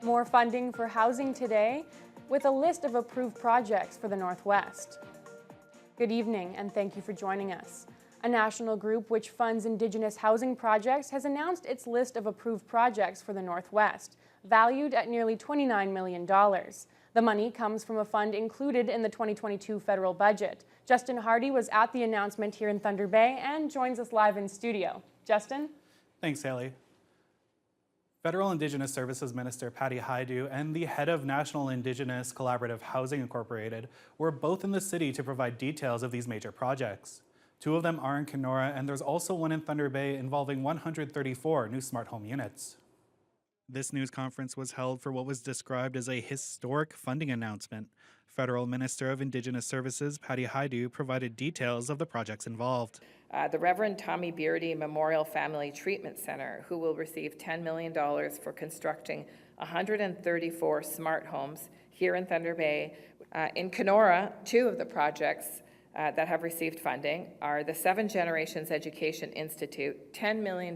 More funding for housing today with a list of approved projects for the Northwest. Good evening and thank you for joining us. A national group which funds Indigenous housing projects has announced its list of approved projects for the Northwest, valued at nearly $29 million. The money comes from a fund included in the 2022 federal budget. Justin Hardy was at the announcement here in Thunder Bay and joins us live in studio. Justin? Thanks, Haley. Federal Indigenous Services Minister Patty Hajdu and the head of National Indigenous Collaborative Housing Incorporated were both in the city to provide details of these major projects. Two of them are in Kenora, and there's also one in Thunder Bay involving 134 new smart home units. This news conference was held for what was described as a historic funding announcement. Federal Minister of Indigenous Services Patty Hajdu provided details of the projects involved. The Reverend Tommy Beardy Memorial Family Treatment Center, who will receive $10 million for constructing 134 smart homes here in Thunder Bay. In Kenora, two of the projects that have received funding are the Seven Generations Education Institute, $10 million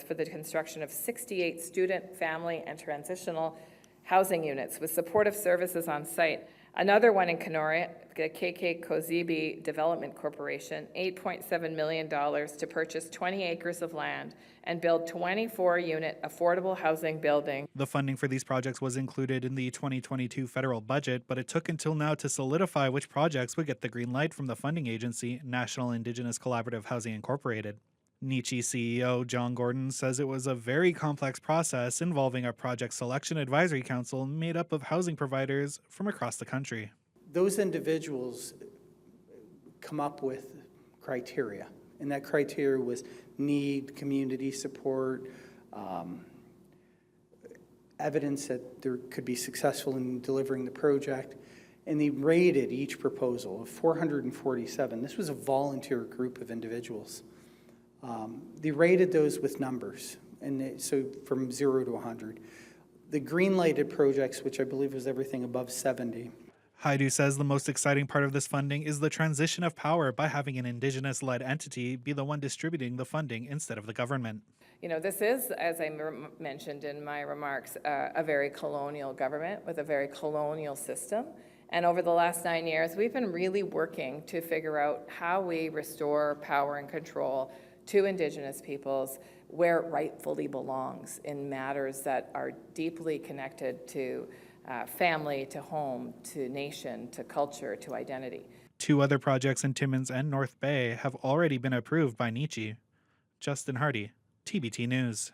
for the construction of 68 student, family, and transitional housing units with supportive services on site. Another one in Kenora, the KK Kozibi Development Corporation, $8.7 million to purchase 20 acres of land and build 24-unit affordable housing building. The funding for these projects was included in the 2022 federal budget, but it took until now to solidify which projects would get the green light from the funding agency, National Indigenous Collaborative Housing Incorporated. Nietzsche CEO John Gordon says it was a very complex process involving a project selection advisory council made up of housing providers from across the country. Those individuals come up with criteria, and that criteria was need, community support, evidence that they could be successful in delivering the project, and they rated each proposal of 447. This was a volunteer group of individuals. They rated those with numbers, and so from 0 to 100. The green-lighted projects, which I believe was everything above 70. Hajdu says the most exciting part of this funding is the transition of power by having an Indigenous-led entity be the one distributing the funding instead of the government. You know, this is, as I mentioned in my remarks, a very colonial government with a very colonial system. And over the last 9 years, we've been really working to figure out how we restore power and control to Indigenous peoples where it rightfully belongs in matters that are deeply connected to family, to home, to nation, to culture, to identity. Two other projects in Timmins and North Bay have already been approved by Nietzsche. Justin Hardy, TBT News.